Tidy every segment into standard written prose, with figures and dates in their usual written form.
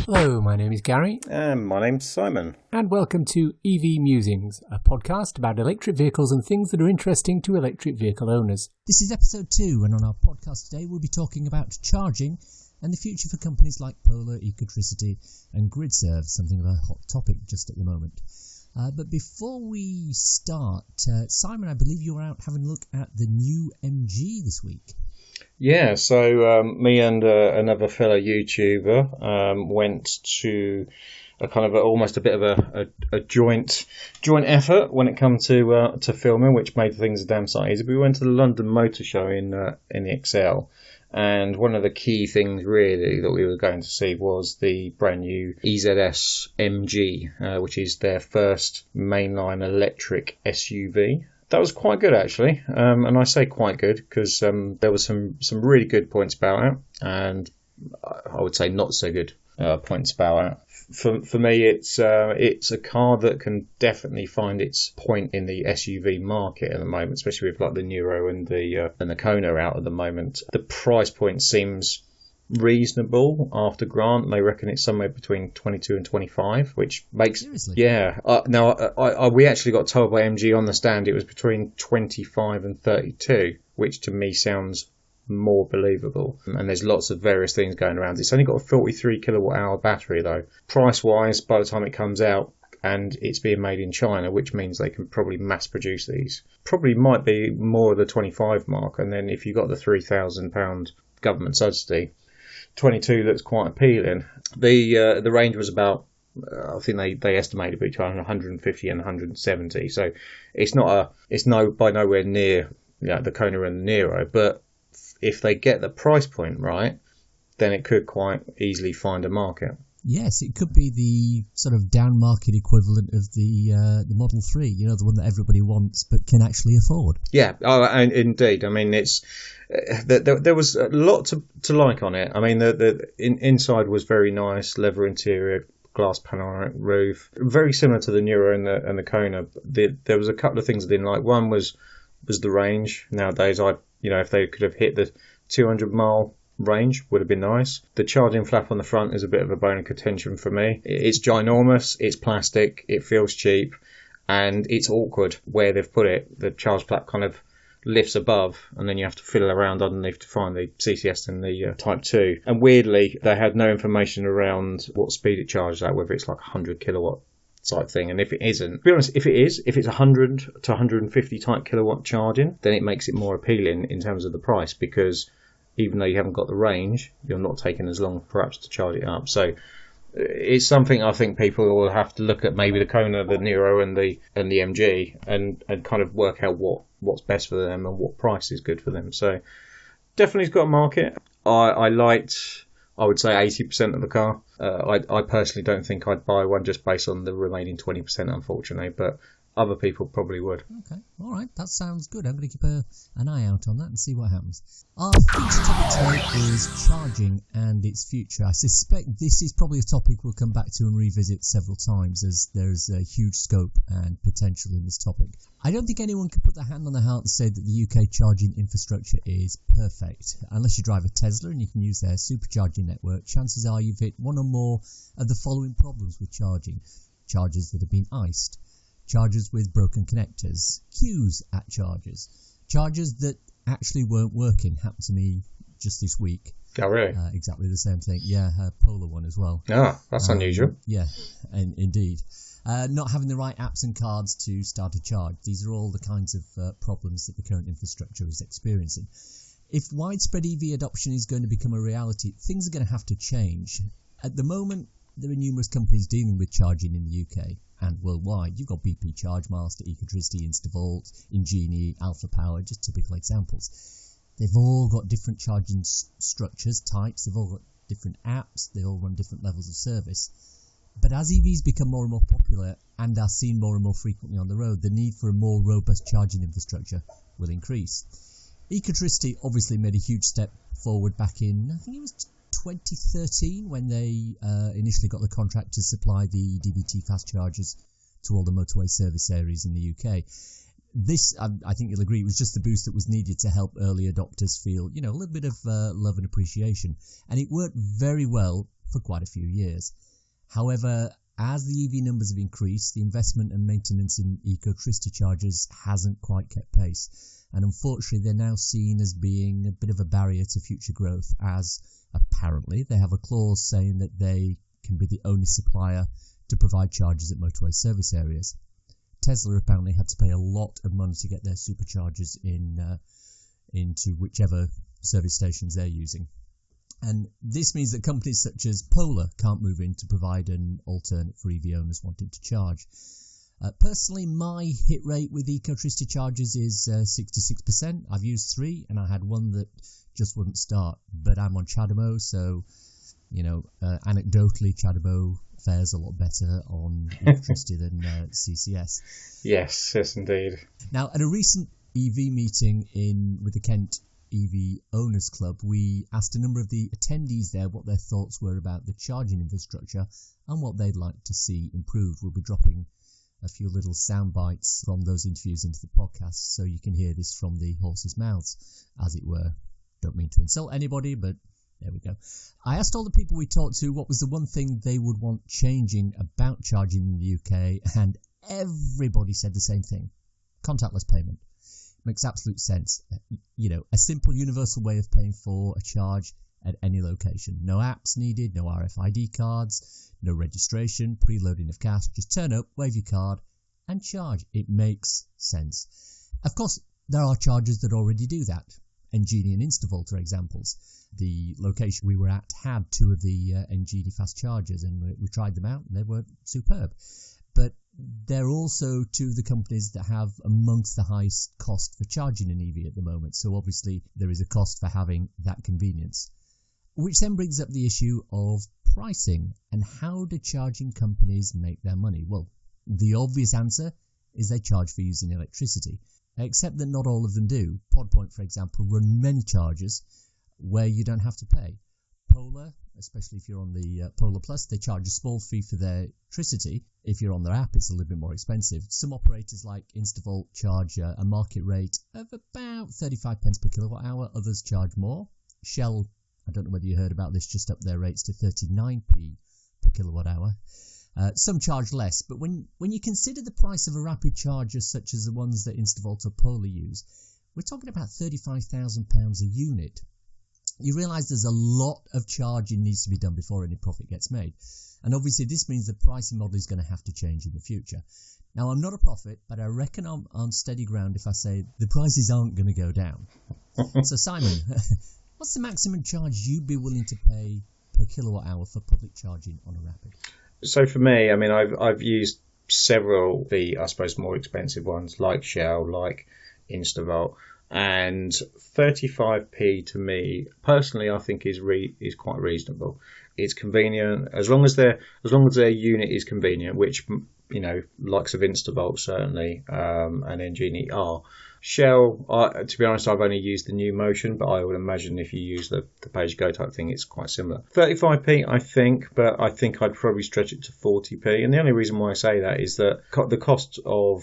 Hello, my name is Gary. And my name's Simon. And welcome to EV Musings, a podcast about electric vehicles and things that are interesting to electric vehicle owners. This is episode 2, and on our podcast today we'll be talking about charging and the future for companies like Polar, Ecotricity and Gridserve, something of a hot topic just at the moment. But before we start, Simon, I believe you were out having a look at the new MG this week. Yeah, so me and another fellow YouTuber went to a kind of almost a bit of a joint effort when it comes to filming, which made things a damn sight easier. We went to the London Motor Show in the ExCeL, and one of the key things really that we were going to see was the brand new EZS MG, which is their first mainline electric SUV. That was quite good, actually, and I say quite good because there were some really good points about it, and I would say not so good points about it. For me, it's a car that can definitely find its point in the SUV market at the moment, especially with like the Nero and the Kona out at the moment. The price point seems reasonable after grant. They reckon it's somewhere between 22 and 25, which makes... Seriously? Yeah. Now, we actually got told by MG on the stand it was between 25 and 32, which to me sounds more believable. And there's lots of various things going around. It's only got a 43 kilowatt hour battery though. Price wise, by the time it comes out, and it's being made in China, which means they can probably mass produce these. Probably might be more of the 25 mark, and then if you got the £3,000 government subsidy, 22 looks quite appealing. The range was about, I think they estimated between 150 and 170. So it's by nowhere near the Kona and the Nero. But if they get the price point right, then it could quite easily find a market. Yes, it could be the sort of down market equivalent of the Model 3, the one that everybody wants but can actually afford. Yeah, and indeed. I mean, it's there was a lot to like on it. I mean, the inside was very nice, leather interior, glass panoramic roof, very similar to the Nero and the Kona. There was a couple of things I didn't like. One was the range. Nowadays, if they could have hit the 200-mile range, would have been nice. The charging flap on the front is a bit of a bone of contention for me. It's ginormous, it's plastic, it feels cheap, and it's awkward where they've put it. The charge flap kind of lifts above, and then you have to fiddle around underneath to find the CCS and the Type 2. And weirdly, they had no information around what speed it charges at, whether it's like 100 kilowatt type thing. And if it isn't, to be honest, if it's 100 to 150 type kilowatt charging, then it makes it more appealing in terms of the price, because even though you haven't got the range, you're not taking as long perhaps to charge it up. So it's something I think people will have to look at, maybe the Kona, the Nero and the MG, and kind of work out what's best for them and what price is good for them. So definitely it's got a market. I liked, I would say, 80% of the car. I personally don't think I'd buy one just based on the remaining 20%, unfortunately, but other people probably would. Okay, all right, that sounds good. I'm going to keep an eye out on that and see what happens. Our feature topic today is charging and its future. I suspect this is probably a topic we'll come back to and revisit several times, as there's a huge scope and potential in this topic. I don't think anyone can put their hand on their heart and say that the UK charging infrastructure is perfect. Unless you drive a Tesla and you can use their supercharging network, chances are you've hit one or more of the following problems with charging. Chargers that have been iced, chargers with broken connectors, queues at chargers, chargers that actually weren't working. Happened to me just this week. Oh, really? Exactly the same thing. Yeah, a Polar one as well. Ah, that's unusual. Yeah, indeed. Not having the right apps and cards to start a charge. These are all the kinds of problems that the current infrastructure is experiencing. If widespread EV adoption is going to become a reality, things are going to have to change. At the moment, there are numerous companies dealing with charging in the UK and worldwide. You've got BP ChargeMaster, Ecotricity, InstaVolt, Ingenie, Alpha Power, just typical examples. They've all got different charging structures, types, they've all got different apps, they all run different levels of service. But as EVs become more and more popular and are seen more and more frequently on the road, the need for a more robust charging infrastructure will increase. Ecotricity obviously made a huge step forward back in, I think it was 2013, when they initially got the contract to supply the DVT fast chargers to all the motorway service areas in the UK. This, I think you'll agree, was just the boost that was needed to help early adopters feel, a little bit of love and appreciation. And it worked very well for quite a few years. However, as the EV numbers have increased, the investment and maintenance in Ecotricity chargers hasn't quite kept pace. And unfortunately, they're now seen as being a bit of a barrier to future growth, as apparently they have a clause saying that they can be the only supplier to provide chargers at motorway service areas. Tesla apparently had to pay a lot of money to get their superchargers into whichever service stations they're using. And this means that companies such as Polar can't move in to provide an alternate for EV owners wanting to charge. Personally, my hit rate with Ecotricity chargers is 66%. I've used 3 and I had one that just wouldn't start. But I'm on CHAdeMO, so, anecdotally, CHAdeMO fares a lot better on Ecotricity than CCS. Yes, indeed. Now, at a recent EV meeting with the Kent EV Owners Club, we asked a number of the attendees there what their thoughts were about the charging infrastructure and what they'd like to see improved. We'll be dropping a few little sound bites from those interviews into the podcast so you can hear this from the horse's mouths, as it were. Don't mean to insult anybody, but there we go. I asked all the people we talked to what was the one thing they would want changing about charging in the UK, and everybody said the same thing: contactless payment. Makes absolute sense. A simple universal way of paying for a charge at any location. No apps needed, no RFID cards, no registration, preloading of cash. Just turn up, wave your card, and charge. It makes sense. Of course, there are chargers that already do that. Engenie and Instavolt are examples. The location we were at had 2 of the Engenie fast chargers, and we tried them out, and they were superb. But they're also 2 of the companies that have amongst the highest cost for charging an EV at the moment. So obviously there is a cost for having that convenience. Which then brings up the issue of pricing and how do charging companies make their money? Well, the obvious answer is they charge for using electricity, except that not all of them do. PodPoint, for example, run many chargers where you don't have to pay. Polar, especially if you're on the Polar Plus, they charge a small fee for their electricity. If you're on their app, it's a little bit more expensive. Some operators like Instavolt charge a market rate of about 35 pence per kilowatt hour. Others charge more. Shell, I don't know whether you heard about this, just up their rates to 39p per kilowatt hour. Some charge less, but when you consider the price of a rapid charger such as the ones that Instavolt or Polar use, we're talking about £35,000 a unit. You realise there's a lot of charging needs to be done before any profit gets made. And obviously this means the pricing model is going to have to change in the future. Now, I'm not a prophet, but I reckon I'm on steady ground if I say the prices aren't going to go down. So Simon, what's the maximum charge you'd be willing to pay per kilowatt hour for public charging on a rapid? So for me, I mean, I've used several of the, I suppose, more expensive ones like Shell, like Instavolt, and 35p to me personally, I think is quite reasonable. It's convenient as long as their unit is convenient, which likes of Instavolt certainly, and Engenie are. Shell, to be honest, I've only used the new Motion, but I would imagine if you use the pay-as-you-go type thing, it's quite similar. 35p, I think, but I think I'd probably stretch it to 40p. And the only reason why I say that is that the cost of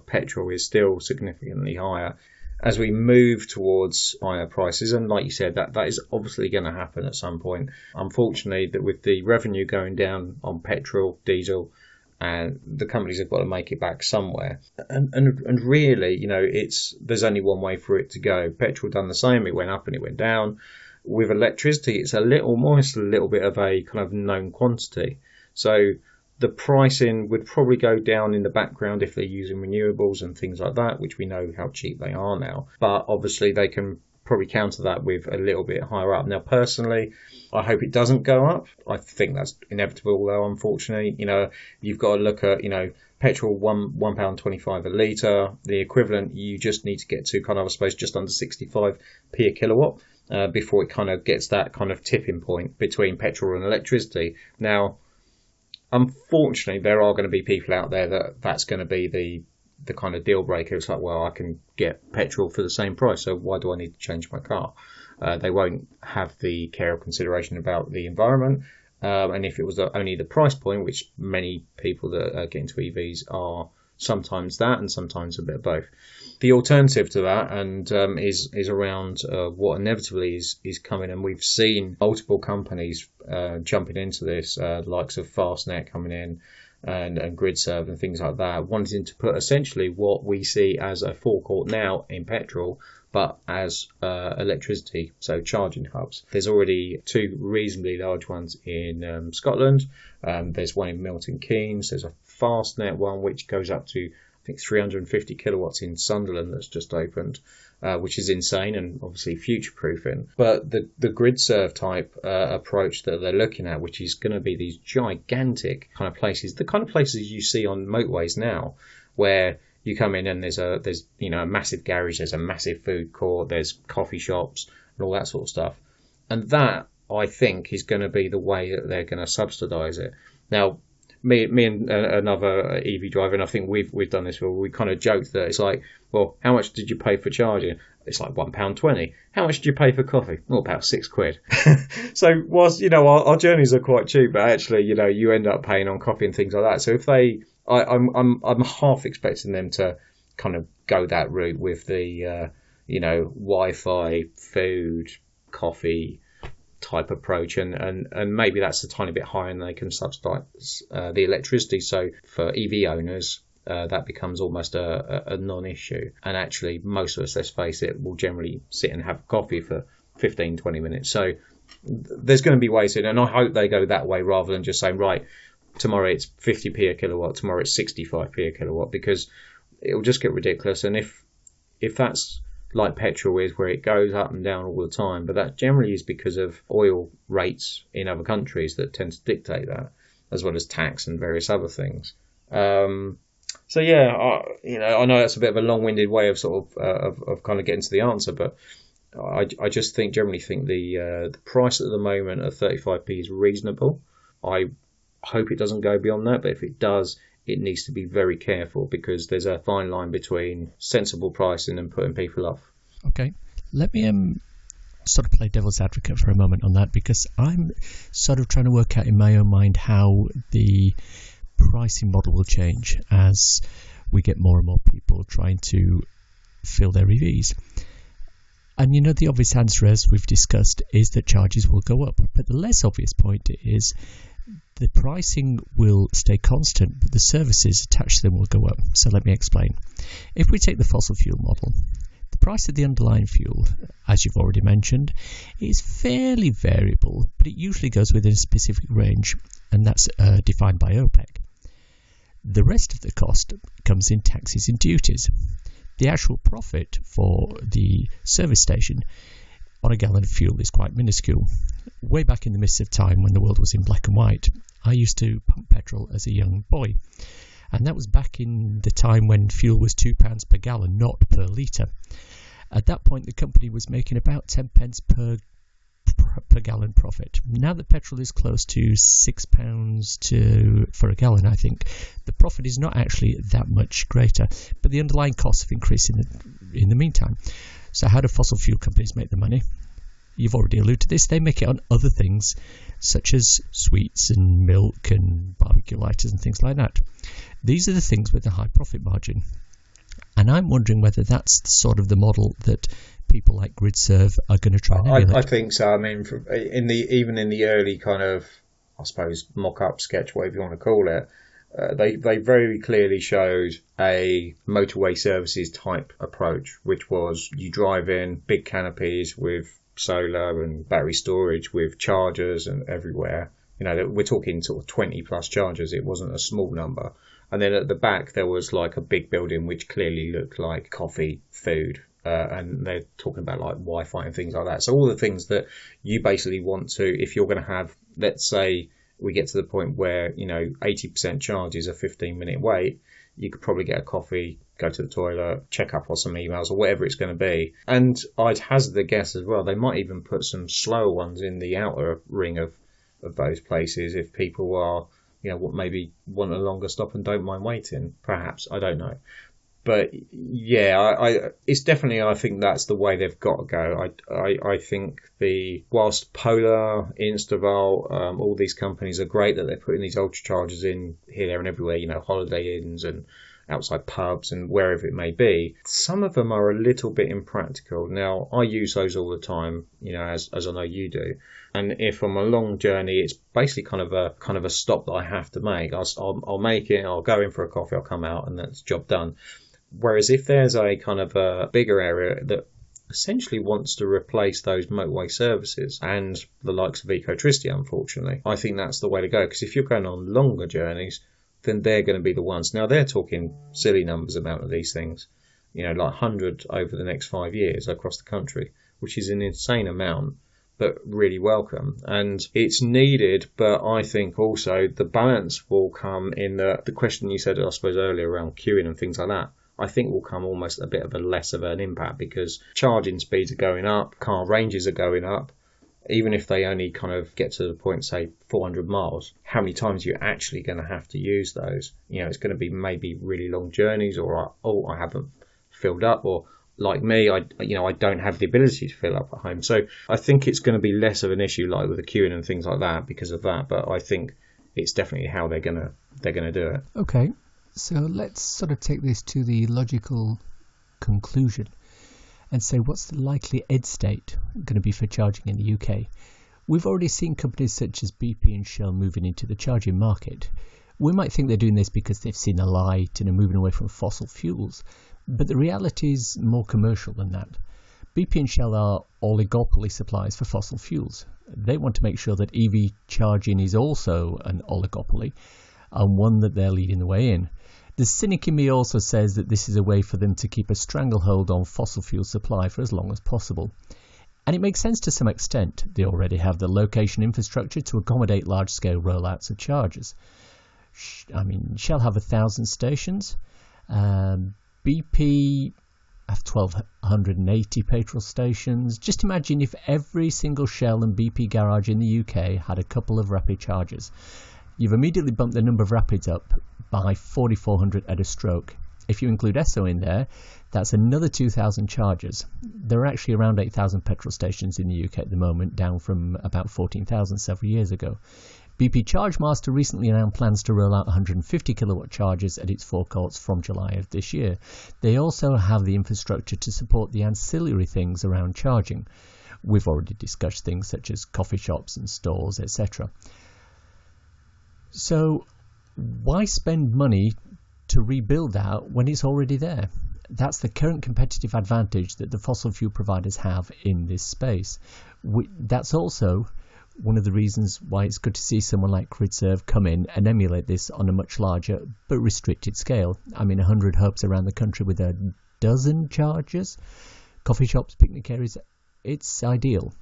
petrol is still significantly higher as we move towards higher prices. And like you said, that is obviously going to happen at some point. Unfortunately, that with the revenue going down on petrol, diesel, and the companies have got to make it back somewhere. And really, there's only one way for it to go. Petrol done the same. It went up and it went down. With electricity, it's almost a little bit of a kind of known quantity. So the pricing would probably go down in the background if they're using renewables and things like that, which we know how cheap they are now. But obviously they can probably counter that with a little bit higher up. Now, personally, I hope it doesn't go up. I think that's inevitable, though, unfortunately. You've got to look at, petrol, £1.25 a litre. The equivalent, you just need to get to kind of, I suppose, just under 65p a kilowatt before it kind of gets that kind of tipping point between petrol and electricity. Now, unfortunately, there are going to be people out there that's going to be the kind of deal breaker. It's like, well, I can get petrol for the same price, so why do I need to change my car? They won't have the care or consideration about the environment. And if it was only the price point, which many people that get into EVs are sometimes that, and sometimes a bit of both. The alternative to that and is around what inevitably is coming, and we've seen multiple companies jumping into this, likes of Fastnet coming in and Gridserve and things like that, wanting to put essentially what we see as a forecourt now in petrol, but as electricity, so charging hubs. There's already 2 reasonably large ones in Scotland. There's one in Milton Keynes. There's a Fastnet one which goes up to, I think, 350 kilowatts in Sunderland that's just opened, which is insane and obviously future-proofing. But the Gridserve type approach that they're looking at, which is going to be these gigantic kind of places, the kind of places you see on motorways now, where you come in and there's a massive garage, there's a massive food court, there's coffee shops and all that sort of stuff. And that, I think, is going to be the way that they're going to subsidise it. Now, me and another EV driver, and I think we've done this, where we kind of joked that it's like, well, how much did you pay for charging? It's like £1.20. How much did you pay for coffee? Well, about £6. So whilst, our journeys are quite cheap, but actually, you end up paying on coffee and things like that. So if I'm half expecting them to kind of go that route with the Wi-Fi, food, coffee type approach, and maybe that's a tiny bit higher and they can subsidize the electricity. So for EV owners, that becomes almost a non-issue. And actually, most of us, let's face it, will generally sit and have coffee for 15-20 minutes. So there's going to be ways in, and I hope they go that way rather than just saying, right, tomorrow it's 50p a kilowatt, tomorrow it's 65p a kilowatt, because it'll just get ridiculous. And if that's like petrol is, where it goes up and down all the time, but that generally is because of oil rates in other countries that tend to dictate that, as well as tax and various other things. So yeah, I know that's a bit of a long-winded way of sort of kind of getting to the answer, but I just generally think the price at the moment of 35p is reasonable. I hope it doesn't go beyond that, but if it does, it needs to be very careful, because there's a fine line between sensible pricing and putting people off. Okay, let me sort of play devil's advocate for a moment on that, because I'm sort of trying to work out in my own mind how the pricing model will change as we get more and more people trying to fill their EVs. And the obvious answer, as we've discussed, is that charges will go up. But the less obvious point is the pricing will stay constant, but the services attached to them will go up. So let me explain. If we take the fossil fuel model, the price of the underlying fuel, as you've already mentioned, is fairly variable, but it usually goes within a specific range, and that's defined by OPEC. The rest of the cost comes in taxes and duties. The actual profit for the service station on a gallon of fuel is quite minuscule. Way back in the mists of time, when the world was in black and white, I used to pump petrol as a young boy. And that was back in the time when fuel was £2 per gallon, not per litre. At that point, the company was making about 10 pence per gallon profit. Now that petrol is close to £6 for a gallon, I think the profit is not actually that much greater, but the underlying costs have increased in the meantime. So how do fossil fuel companies make the money? You've already alluded to this. They make it on other things, such as sweets and milk and barbecue lighters and things like that. These are the things with a high profit margin. And I'm wondering whether that's sort of the model that people like Gridserve are going to try and emulate. I think so. I mean, even in the early kind of, I suppose, mock-up sketch, whatever you want to call it, they very clearly showed a motorway services type approach, which was you drive in big canopies with solar and battery storage with chargers and everywhere. We're talking sort of 20 plus chargers. It wasn't a small number. And then at the back, there was like a big building which clearly looked like coffee, food, and they're talking about like Wi-Fi and things like that. So all the things that you basically want to, if you're going to have, let's say we get to the point where, 80% charge is a 15-minute wait, you could probably get a coffee, go to the toilet, check up on some emails or whatever it's going to be. And I'd hazard the guess as well, they might even put some slower ones in the outer ring of those places if people are, maybe want a longer stop and don't mind waiting, perhaps. I don't know. But yeah, it's definitely, I think that's the way they've got to go. I think whilst Polar, Instaval, all these companies are great that they're putting these ultra chargers in here, there and everywhere, Holiday Inns and outside pubs and wherever it may be. Some of them are a little bit impractical. Now, I use those all the time, as I know you do. And if I'm on a long journey, it's basically kind of a stop that I have to make. I'll make it, I'll go in for a coffee, I'll come out, and that's job done. Whereas if there's a kind of a bigger area that essentially wants to replace those motorway services and the likes of Ecotricity, unfortunately, I think that's the way to go. Because if you're going on longer journeys, then they're going to be the ones. Now, they're talking silly numbers about these things, like 100 over the next 5 years across the country, which is an insane amount, but really welcome. And it's needed, but I think also the balance will come in the question you said, I suppose, earlier around queuing and things like that. I think will come almost a bit of a less of an impact because charging speeds are going up, car ranges are going up. Even if they only kind of get to the point, say, 400 miles, how many times are you actually going to have to use those? It's going to be maybe really long journeys, or I haven't filled up, or like me, I don't have the ability to fill up at home. So I think it's going to be less of an issue like with the queuing and things like that because of that. But I think it's definitely how they're going to do it. Okay. So let's sort of take this to the logical conclusion and say what's the likely end state going to be for charging in the UK? We've already seen companies such as BP and Shell moving into the charging market. We might think they're doing this because they've seen a light and are moving away from fossil fuels, but the reality is more commercial than that. BP and Shell are oligopoly suppliers for fossil fuels. They want to make sure that EV charging is also an oligopoly and one that they're leading the way in. The cynic in me also says that this is a way for them to keep a stranglehold on fossil fuel supply for as long as possible. And it makes sense to some extent. They already have the location infrastructure to accommodate large-scale rollouts of chargers. Shell have 1,000 stations. BP have 1,280 petrol stations. Just imagine if every single Shell and BP garage in the UK had a couple of rapid chargers. You've immediately bumped the number of rapids up by 4,400 at a stroke. If you include Esso in there, that's another 2,000 chargers. There are actually around 8,000 petrol stations in the UK at the moment, down from about 14,000 several years ago. BP Chargemaster recently announced plans to roll out 150 kilowatt chargers at its forecourts from July of this year. They also have the infrastructure to support the ancillary things around charging. We've already discussed things such as coffee shops and stores, etc. So why spend money to rebuild that when it's already there? That's the current competitive advantage that the fossil fuel providers have in this space. That's also one of the reasons why it's good to see someone like Gridserve come in and emulate this on a much larger but restricted scale. 100 hubs around the country with a dozen chargers, coffee shops, picnic areas, it's ideal.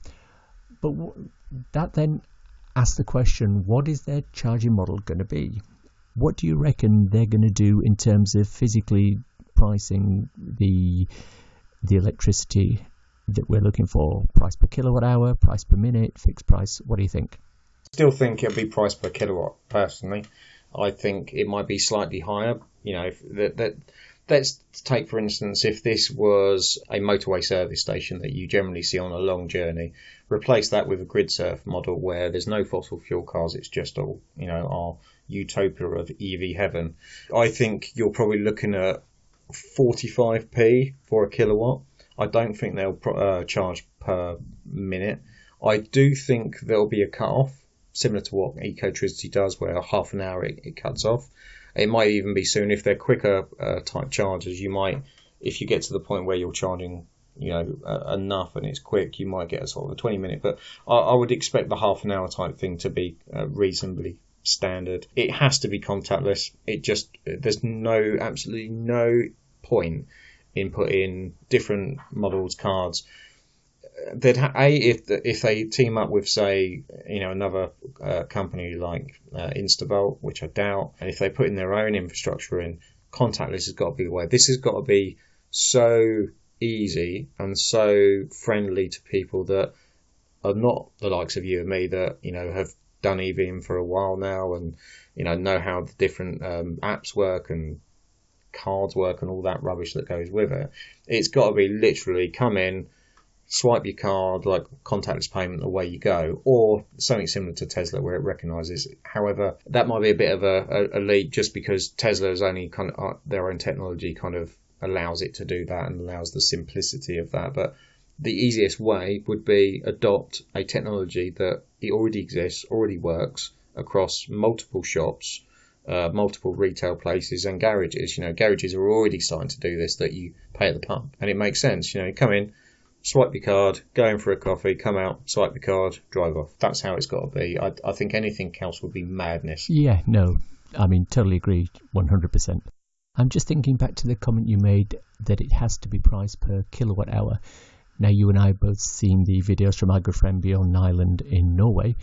But that then asks the question, what is their charging model going to be? What do you reckon they're going to do in terms of physically pricing the electricity that we're looking for? Price per kilowatt hour, price per minute, fixed price? What do you think? I still think it'll be price per kilowatt, personally. I think it might be slightly higher. Let's take, for instance, if this was a motorway service station that you generally see on a long journey, replace that with a Gridserve model where there's no fossil fuel cars, it's just all, our utopia of EV heaven. I think you're probably looking at 45p for a kilowatt. I don't think they'll charge per minute. I do think there'll be a cut-off, similar to what Ecotricity does, where half an hour it cuts off. It might even be soon. If they're quicker type chargers, you might, if you get to the point where you're charging enough and it's quick, you might get a sort of a 20-minute. But I would expect the half an hour type thing to be reasonably standard. It has to be contactless. There's absolutely no point in putting different models, cards. If they team up with, say, another company like Instavolt, which I doubt, and if they put in their own infrastructure in, contactless has got to be the way. This has got to be so easy and so friendly to people that are not the likes of you and me that have done EVing for a while now and know how the different apps work and cards work and all that rubbish that goes with it. It's got to be literally come in, swipe your card, like contactless payment, away you go, or something similar to Tesla where it recognises. However, that might be a bit of a leap, just because Tesla's only kind of their own technology kind of allows it to do that and allows the simplicity of that. But the easiest way would be adopt a technology that it already exists, already works across multiple shops, multiple retail places and garages. Garages are already starting to do this, that you pay at the pump, and it makes sense. You come in, swipe your card, go in for a coffee, come out, swipe your card, drive off. That's how it's got to be. I think anything else would be madness. Yeah, no, I mean, totally agree, 100%. I'm just thinking back to the comment you made that it has to be priced per kilowatt hour. Now, you and I have both seen the videos from our good friend Bjorn Nyland in Norway,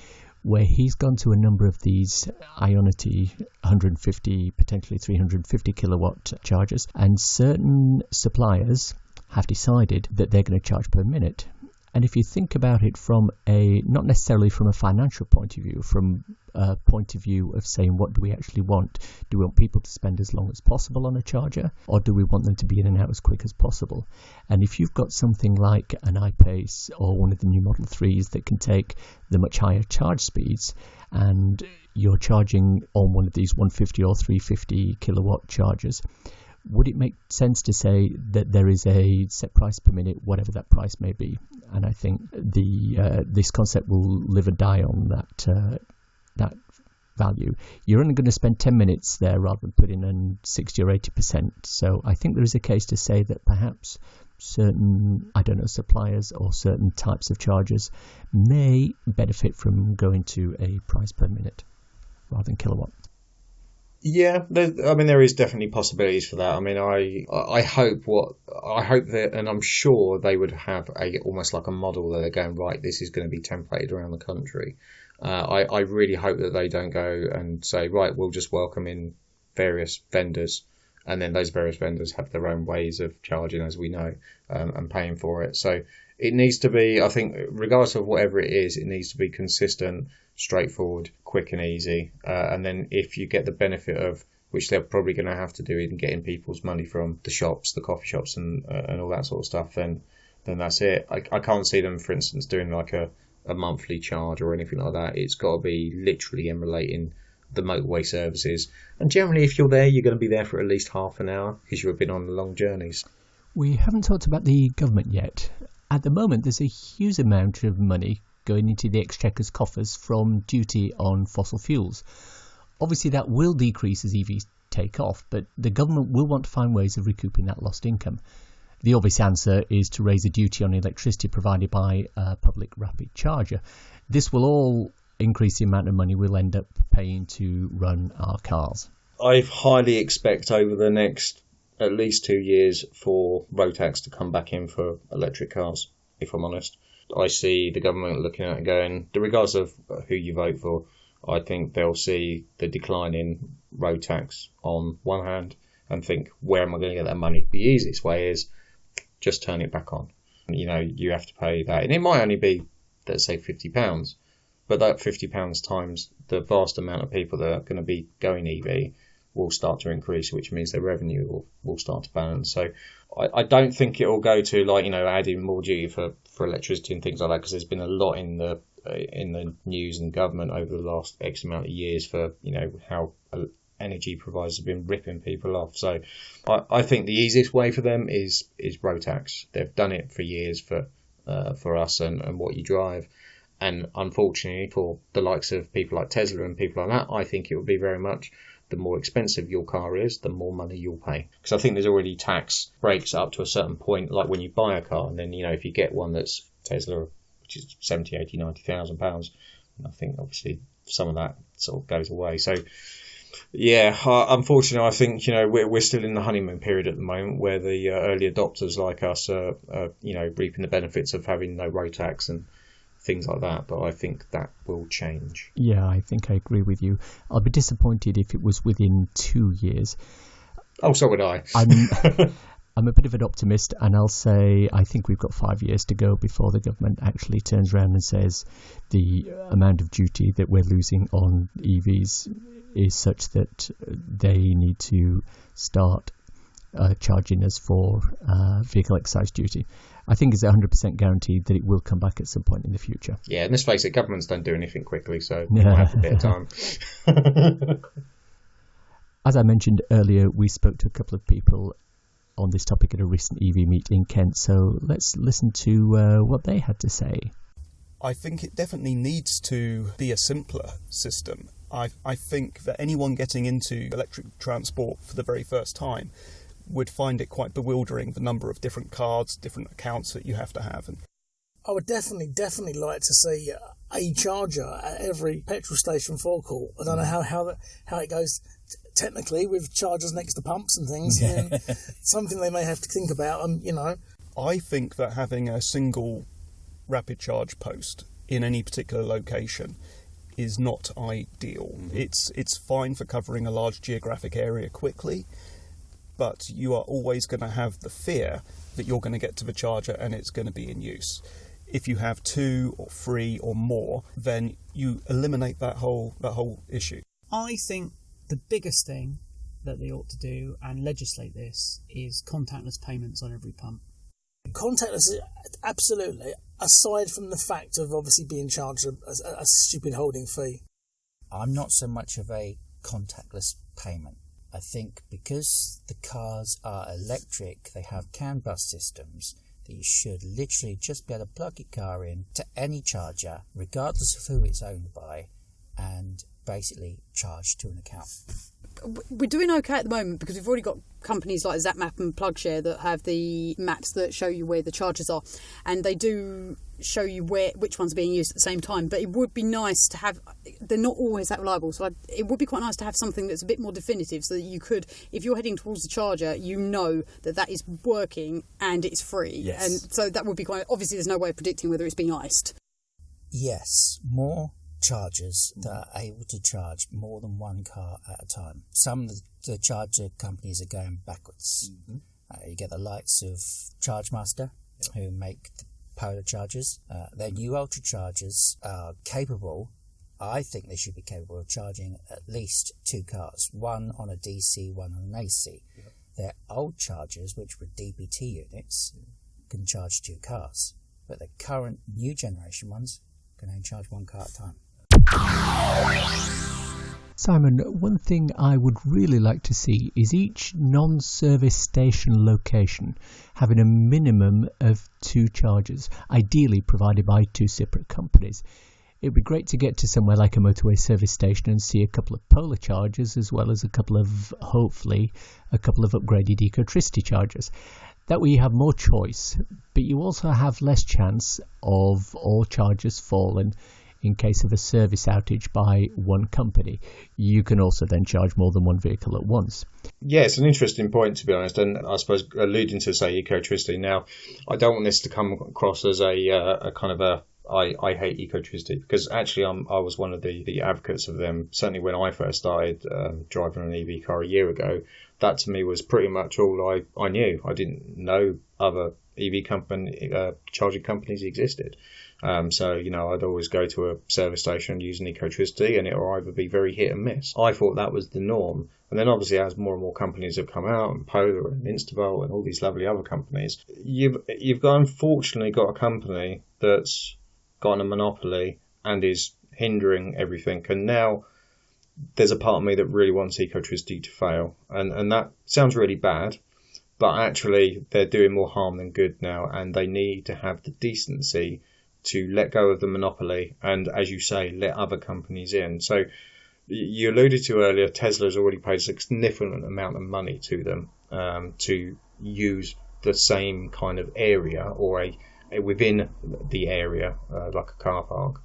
where he's gone to a number of these Ionity 150, potentially 350 kilowatt chargers, and certain suppliers have decided that they're going to charge per minute. And if you think about it from not necessarily from a financial point of view, from a point of view of saying, what do we actually want? Do we want people to spend as long as possible on a charger, or do we want them to be in and out as quick as possible? And if you've got something like an iPace or one of the new Model 3s that can take the much higher charge speeds, and you're charging on one of these 150 or 350 kilowatt chargers, would it make sense to say that there is a set price per minute, whatever that price may be? And I think this concept will live and die on that value. You're only going to spend 10 minutes there rather than putting in 60 or 80%. So I think there is a case to say that perhaps certain, suppliers or certain types of chargers may benefit from going to a price per minute rather than kilowatt. Yeah, there is definitely possibilities for that. I mean, I hope that, and I'm sure they would have almost like a model that they're going, right, this is going to be templated around the country. I really hope that they don't go and say, right, we'll just welcome in various vendors, and then those various vendors have their own ways of charging, as we know, and paying for it. So it needs to be, I think, regardless of whatever it is, it needs to be consistent, straightforward, quick and easy. And then if you get the benefit of, which they're probably going to have to do in getting people's money from the shops, the coffee shops and all that sort of stuff, then that's it. I can't see them, for instance, doing like a monthly charge or anything like that. It's got to be literally emulating the motorway services. And generally, if you're there, you're going to be there for at least half an hour because you've been on long journeys. We haven't talked about the government yet. At the moment, there's a huge amount of money going into the Exchequer's coffers from duty on fossil fuels. Obviously, that will decrease as EVs take off, but the government will want to find ways of recouping that lost income. The obvious answer is to raise the duty on electricity provided by a public rapid charger. This will all increase the amount of money we'll end up paying to run our cars. I highly expect over the next at least 2 years for road tax to come back in for electric cars, if I'm honest. I see the government looking at it going, regardless of who you vote for, I think they'll see the decline in road tax on one hand and think, where am I going to get that money? The easiest way is just turn it back on. You have to pay that. And it might only be, let's say, £50, but that £50 times the vast amount of people that are going to be going EV will start to increase, which means their revenue will start to balance. So I don't think it will go to adding more duty for electricity and things like that, because there's been a lot in the news and government over the last X amount of years for how energy providers have been ripping people off. So I think the easiest way for them is road tax. They've done it for years for us and what you drive. And unfortunately for the likes of people like Tesla and people like that, I think it would be very much the more expensive your car is, the more money you'll pay. Because I think there's already tax breaks up to a certain point, like when you buy a car, and then, if you get one that's Tesla, which is 70, 80, 90,000 pounds, I think obviously some of that sort of goes away. So, yeah, unfortunately, I think, we're still in the honeymoon period at the moment where the early adopters like us are, reaping the benefits of having no road tax and things like that, but I think that will change. Yeah, I think I agree with you. I'll be disappointed if it was within 2 years. Oh, so would I. I'm a bit of an optimist, and I'll say I think we've got 5 years to go before the government actually turns around and says the amount of duty that we're losing on EVs is such that they need to start charging us for vehicle excise duty. I think it's 100% guaranteed that it will come back at some point in the future. Yeah, and let's face it, governments don't do anything quickly, so we might have a bit of time. As I mentioned earlier, we spoke to a couple of people on this topic at a recent EV meet in Kent, so let's listen to what they had to say. I think it definitely needs to be a simpler system. I think that anyone getting into electric transport for the very first time would find it quite bewildering, the number of different cards, different accounts that you have to have. And I would definitely like to see a charger at every petrol station forecourt. I don't know how it goes technically with chargers next to pumps and things. Yeah. Something they may have to think about. I think that having a single rapid charge post in any particular location is not ideal. It's fine for covering a large geographic area quickly, but you are always going to have the fear that you're going to get to the charger and it's going to be in use. If you have 2 or 3 or more, then you eliminate that whole issue. I think the biggest thing that they ought to do and legislate this is contactless payments on every pump. Contactless, absolutely, aside from the fact of obviously being charged a stupid holding fee. I'm not so much of a contactless payment. I think because the cars are electric, they have CAN bus systems, that you should literally just be able to plug your car in to any charger, regardless of who it's owned by, and basically charge to an account. We're doing okay at the moment because we've already got companies like Zappmap and PlugShare that have the maps that show you where the chargers are, and they do show you which ones are being used at the same time. But it would be nice to have, they're not always that reliable, so it would be quite nice to have something that's a bit more definitive so that you could, if you're heading towards the charger, you know that is working and it's free. Yes. And so that would be quite, obviously there's no way of predicting whether it's being iced. Yes, more chargers that are able to charge more than one car at a time. Some of the charger companies are going backwards. You get the likes of ChargeMaster, who make the Polar chargers. Their new Ultra chargers are capable, I think they should be capable of charging at least 2 cars, one on a DC, one on an AC. Their old chargers, which were DBT units, can charge 2 cars, but the current new generation ones can only charge 1 car at a time. Simon, one thing I would really like to see is each non-service station location having a minimum of 2 chargers, ideally provided by 2 separate companies. It would be great to get to somewhere like a motorway service station and see a couple of Polar chargers as well as hopefully a couple of upgraded Ecotricity chargers. That way you have more choice, but you also have less chance of all chargers falling in case of a service outage by one company. You can also then charge more than one vehicle at once. Yeah, it's an interesting point, to be honest, and I suppose alluding to, say, Ecotricity. Now, I don't want this to come across as a kind of a I hate Ecotricity, because actually I was one of the advocates of them. Certainly when I first started driving an EV car a year ago, that to me was pretty much all I knew. I didn't know other EV charging companies existed. So, I'd always go to a service station using Ecotricity, and it will either be very hit and miss. I thought that was the norm. And then obviously as more and more companies have come out, and Polar and Instavolt and all these lovely other companies, you've unfortunately got a company that's got a monopoly and is hindering everything. And now there's a part of me that really wants Ecotricity to fail. And that sounds really bad, but actually they're doing more harm than good now, and they need to have the decency to let go of the monopoly and, as you say, let other companies in. So you alluded to earlier, Tesla's already paid a significant amount of money to them to use the same kind of area or within the area, like a car park,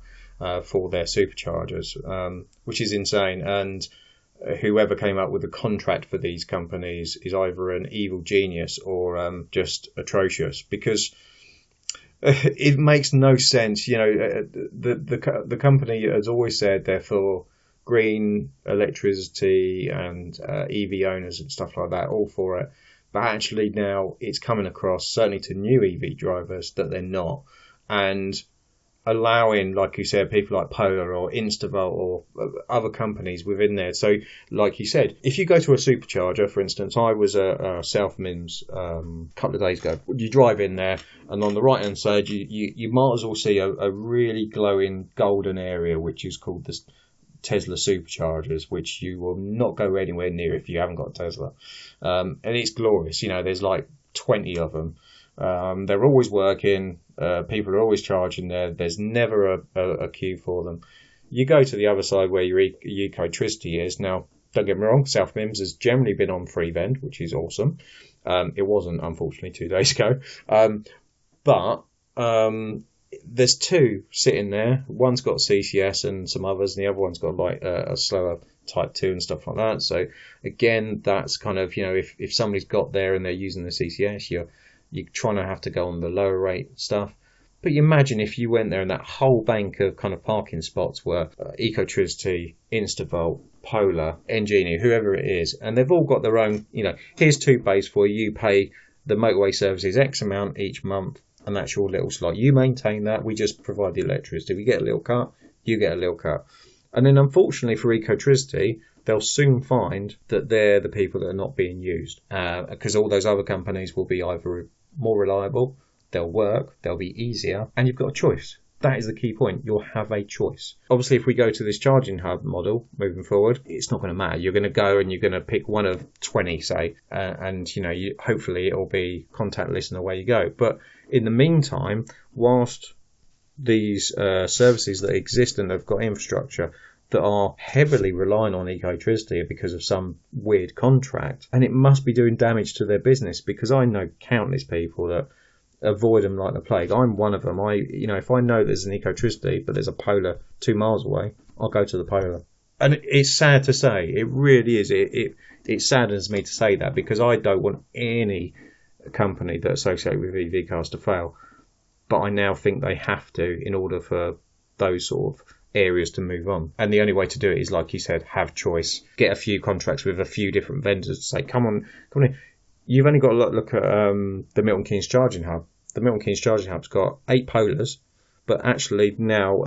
for their superchargers, which is insane. And whoever came up with the contract for these companies is either an evil genius or just atrocious, because it makes no sense. The company has always said they're for green electricity and EV owners and stuff like that, all for it. But actually now it's coming across, certainly to new EV drivers, that they're not. And allowing, like you said, people like Polar or Instavolt or other companies within there. So, like you said, if you go to a supercharger, for instance, I was at South Mims a couple of days ago. You drive in there, and on the right-hand side, you might as well see a really glowing golden area, which is called the Tesla superchargers, which you will not go anywhere near if you haven't got a Tesla. And it's glorious. You know, there's like 20 of them. They're always working. People are always charging there. There's never a queue for them. You go to the other side where your Ecotricity is. Now, don't get me wrong, South Mims has generally been on free vend, which is awesome. It wasn't, unfortunately, 2 days ago. But there's two sitting there. One's got CCS and some others, and the other one's got like a slower Type 2 and stuff like that. So again, that's kind of, you know, if somebody's got there and they're using the CCS, you're trying to have to go on the lower rate stuff. But you imagine if you went there and that whole bank of kind of parking spots were Ecotricity, Instavolt, Polar, Engenia, whoever it is, and they've all got their own, you know, here's 2 bays for you, pay the motorway services X amount each month, and that's your little slot. You maintain that, we just provide the electricity. We get a little cut, you get a little cut. And then unfortunately for Ecotricity, they'll soon find that they're the people that are not being used, because all those other companies will be either more reliable, they'll work, they'll be easier, and you've got a choice. That is the key point. You'll have a choice. Obviously, if we go to this charging hub model moving forward, it's not going to matter. You're going to go and you're going to pick one of 20, say, and you know, hopefully it'll be contactless and away you go. But in the meantime, whilst these services that exist and they've got infrastructure that are heavily relying on Ecotricity because of some weird contract, and it must be doing damage to their business, because I know countless people that avoid them like the plague. I'm one of them. If I know there's an Ecotricity but there's a Polar 2 miles away, I'll go to the Polar. And it's sad to say, it really is. It saddens me to say that, because I don't want any company that associated with EV cars to fail. But I now think they have to, in order for those sort of areas to move on. And the only way to do it is, like you said, have choice. Get a few contracts with a few different vendors to say, come on in. You've only got to look at the Milton Keynes Charging Hub. The Milton Keynes Charging Hub's got 8 Polars, but actually now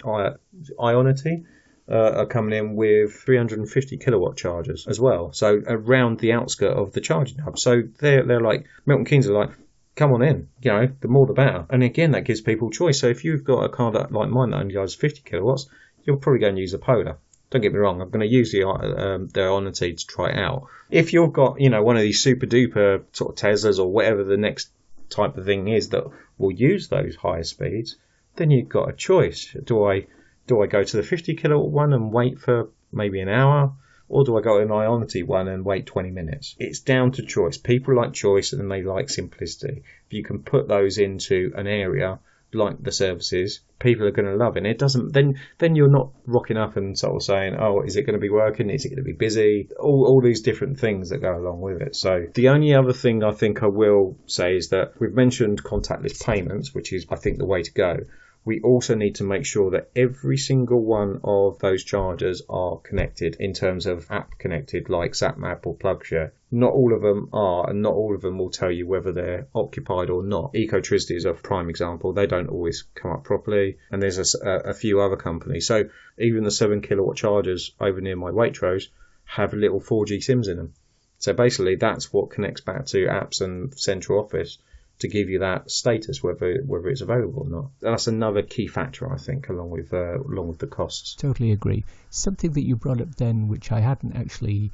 Ionity are coming in with 350 kilowatt chargers as well. So around the outskirt of the charging hub. So they're like, Milton Keynes are like, come on in, you know, the more the better. And again, that gives people choice. So if you've got a car that, like mine, that only does 50 kilowatts, you'll probably go and use the Polar. Don't get me wrong, I'm going to use the Ionity to try it out. If you've got, you know, one of these super duper sort of Teslas or whatever the next type of thing is that will use those higher speeds, then you've got a choice. Do I go to the 50 kilowatt one and wait for maybe an hour, or do I go to an Ionity one and wait 20 minutes? It's down to choice. People like choice and they like simplicity. If you can put those into an area like the services, people are going to love it. And it doesn't, then you're not rocking up and sort of saying, oh, is it going to be working? Is it going to be busy? All these different things that go along with it. So the only other thing I think I will say is that we've mentioned contactless payments, which is, I think, the way to go. We also need to make sure that every single one of those chargers are connected in terms of app connected, like ZapMap or PlugShare. Not all of them are, and not all of them will tell you whether they're occupied or not. Ecotricity is a prime example. They don't always come up properly, and there's a few other companies. So even the 7 kilowatt chargers over near my Waitrose have little 4G SIMs in them. So basically that's what connects back to apps and central office to give you that status, whether it's available or not. That's another key factor, I think, along with the costs. Totally agree. Something that you brought up then, which I hadn't actually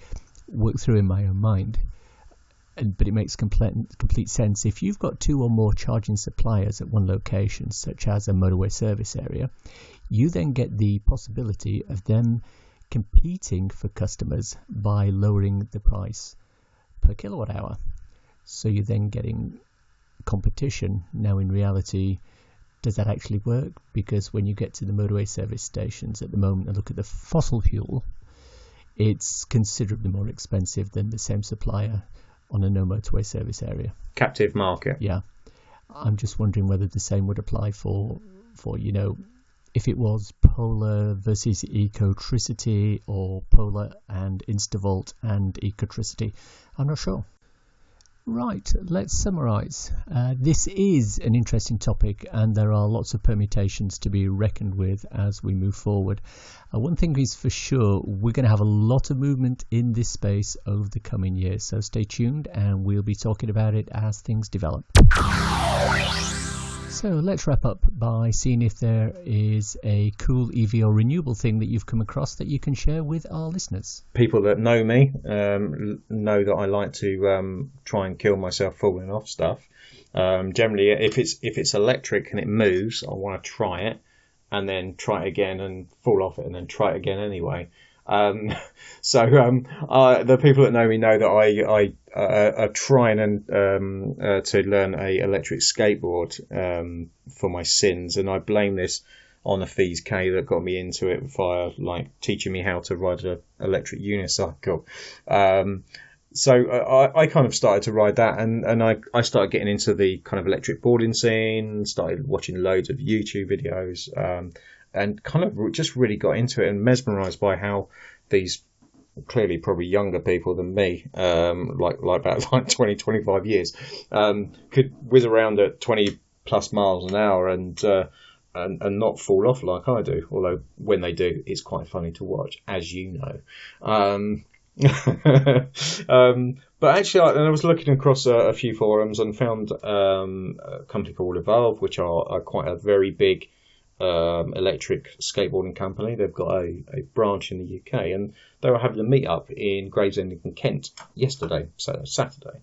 worked through in my own mind, but it makes complete sense. If you've got 2 or more charging suppliers at one location, such as a motorway service area, you then get the possibility of them competing for customers by lowering the price per kilowatt hour. So you're then getting competition. Now in reality, does that actually work? Because when you get to the motorway service stations at the moment and look at the fossil fuel, it's considerably more expensive than the same supplier on a no motorway service area. Captive market. Yeah. I'm just wondering whether the same would apply for you know, if it was Polar versus Ecotricity or Polar and Instavolt and Ecotricity. I'm not sure. Right, let's summarise. This is an interesting topic, and there are lots of permutations to be reckoned with as we move forward. One thing is for sure, we're going to have a lot of movement in this space over the coming years, so stay tuned and we'll be talking about it as things develop. So let's wrap up by seeing if there is a cool EV or renewable thing that you've come across that you can share with our listeners. People that know me know that I like to try and kill myself falling off stuff. Generally, if it's electric and it moves, I want to try it and then try it again and fall off it and then try it again anyway. The people that know me know that I are trying to learn a electric skateboard for my sins, and I blame this on a Fees K that got me into it via like teaching me how to ride an electric unicycle. So I kind of started to ride that, and I started getting into the kind of electric boarding scene, started watching loads of YouTube videos, and kind of just really got into it and mesmerised by how these clearly probably younger people than me, like 20, 25 years, could whiz around at 20 plus miles an hour and not fall off like I do. Although when they do, it's quite funny to watch, as you know. But actually, I was looking across a few forums and found a company called Evolve, which are quite a very big electric skateboarding company. They've got a branch in the UK, and they were having a meet up in Gravesend in Kent yesterday, so Saturday.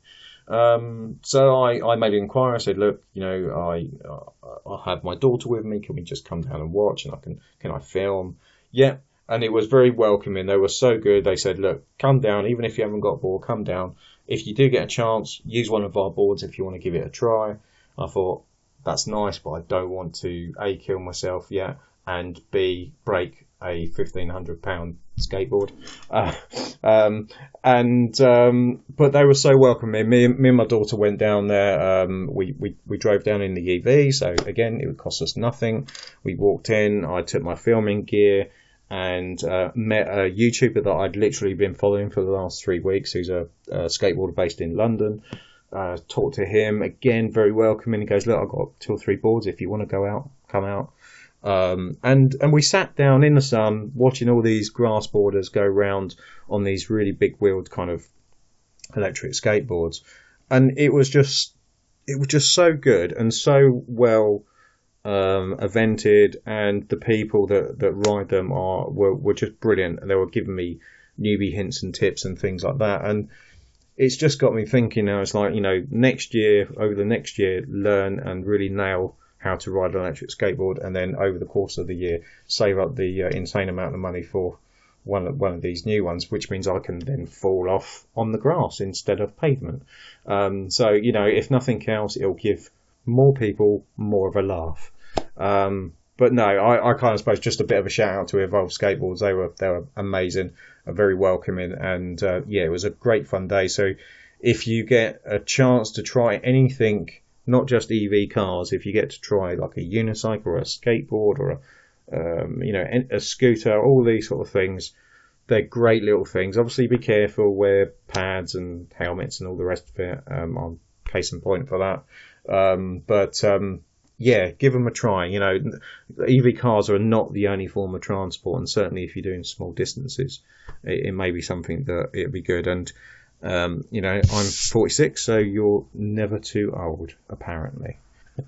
So I made an inquiry. I said, look, I'll have my daughter with me. Can we just come down and watch? And can I film? Yeah. And it was very welcoming. They were so good. They said, look, come down. Even if you haven't got a board, come down. If you do get a chance, use one of our boards if you want to give it a try. I thought, that's nice, but I don't want to A, kill myself yet, and B, break a £1,500 skateboard. But they were so welcoming. Me and my daughter went down there. We drove down in the EV, so again, it would cost us nothing. We walked in. I took my filming gear and met a YouTuber that I'd literally been following for the last 3 weeks, who's a skateboarder based in London. Talked to him, again, very welcoming. He goes, look, I've got 2 or 3 boards. If you want to go out, come out. And we sat down in the sun watching all these grass boarders go round on these really big wheeled kind of electric skateboards. And it was just so good and so well evented, and the people that ride them were just brilliant, and they were giving me newbie hints and tips and things like that. And it's just got me thinking now. It's like, over the next year, learn and really nail how to ride an electric skateboard, and then over the course of the year, save up the insane amount of money for one of these new ones, which means I can then fall off on the grass instead of pavement. So, if nothing else, it'll give more people more of a laugh. But no, I kind of suppose just a bit of a shout out to Evolve Skateboards. They were amazing, very welcoming, and it was a great fun day. So if you get a chance to try anything, not just EV cars, if you get to try like a unicycle or a skateboard or a scooter, all these sort of things, they're great little things. Obviously, be careful, wear pads and helmets and all the rest of it. I'm case in point for that. Give them a try. EV cars are not the only form of transport, and certainly if you're doing small distances, it may be something that it'd be good. And I'm 46, so you're never too old, apparently.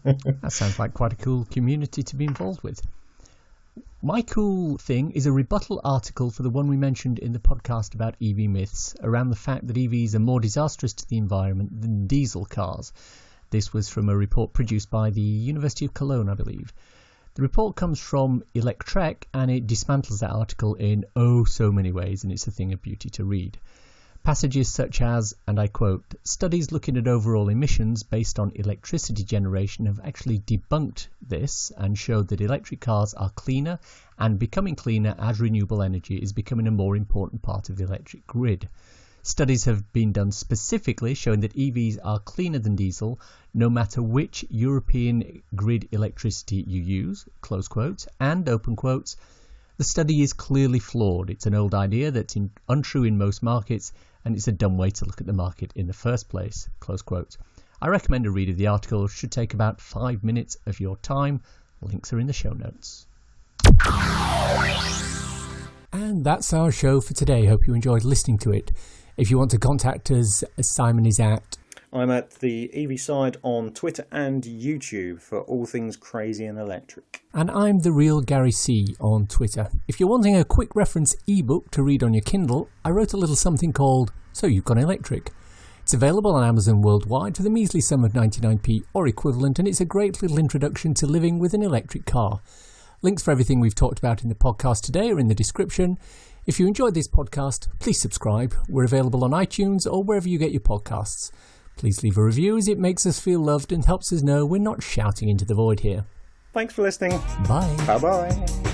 That sounds like quite a cool community to be involved with. My cool thing is a rebuttal article for the one we mentioned in the podcast about EV myths, around the fact that EVs are more disastrous to the environment than diesel cars. This was from a report produced by the University of Cologne, I believe. The report comes from Electrek, and it dismantles that article in so many ways, and it's a thing of beauty to read. Passages such as, and I quote, studies looking at overall emissions based on electricity generation have actually debunked this and showed that electric cars are cleaner and becoming cleaner as renewable energy is becoming a more important part of the electric grid. Studies have been done specifically showing that EVs are cleaner than diesel no matter which European grid electricity you use, close quotes, and open quotes, The study is clearly flawed. It's an old idea that's untrue in most markets, and it's a dumb way to look at the market in the first place. Close quote. I recommend a read of the article. It should take about 5 minutes of your time. Links are in the show notes. And that's our show for today. Hope you enjoyed listening to it. If you want to contact us, Simon is at... I'm at the EV Side on Twitter and YouTube for all things crazy and electric. And I'm the real Gary C on Twitter. If you're wanting a quick reference ebook to read on your Kindle, I wrote a little something called So You've Gone Electric. It's available on Amazon worldwide for the measly sum of 99p or equivalent, and it's a great little introduction to living with an electric car. Links for everything we've talked about in the podcast today are in the description. If you enjoyed this podcast, please subscribe. We're available on iTunes or wherever you get your podcasts. Please leave a review as it makes us feel loved and helps us know we're not shouting into the void here. Thanks for listening. Bye. Bye-bye.